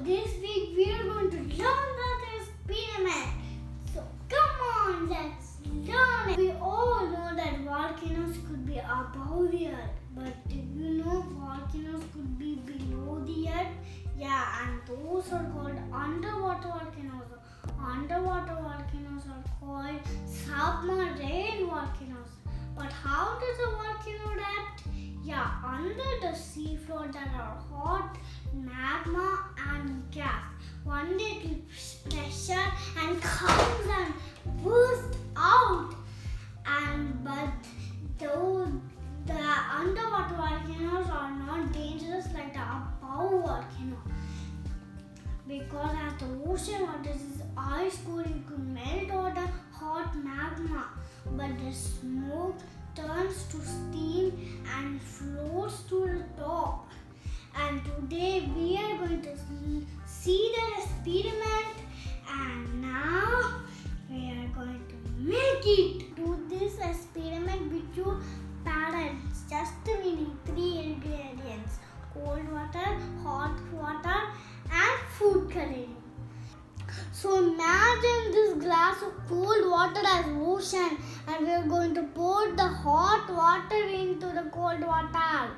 this week we are going to learn that experiment. So come on, let's learn it. We all know that volcanoes could be above the earth, but did you know volcanoes could be below the earth? Yeah, and those are called underwater volcanoes. Underwater volcanoes are called submarine volcanoes. But how does a volcano erupt? Yeah, under the seafloor there are hot magma and gas. One day it will pressure and comes and bursts out. But though the underwater volcanoes are not dangerous like the above volcano, because as the ocean water is ice cold, it could melt all the hot magma, but the smoke turns to steam and floats to the top. And today we are going to see the experiment, and now we are going to make it. Do this experiment with your parents. Just we need 3 ingredients: cold water, hot water and food coloring. So imagine this glass of cold water as ocean, and we are going to pour the hot water into the cold water.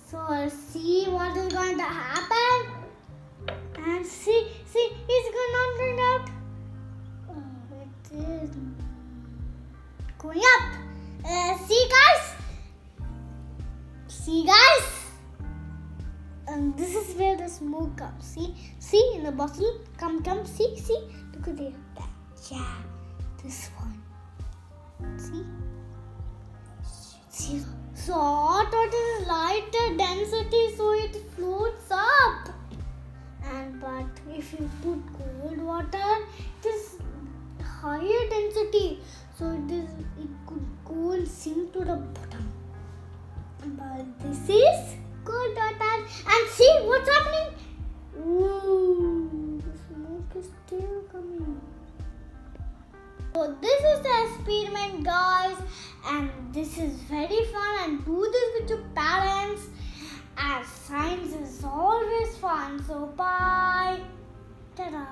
So see what is going to happen, and see it's going up. It is going up. See guys. And this is where the smoke comes. See in the bottle. Come, see. Look at there. Yeah, this one. See. So hot water is lighter density, so it floats up. But if you put cold water, it is higher density, so it could go and sink to the bottom. But this is cold water, and see what's happening. Ooh, the smoke is still coming. So this is the experiment, guys, and this is very fun, and do this with your parents, as science is always fun. So bye. Ta-da.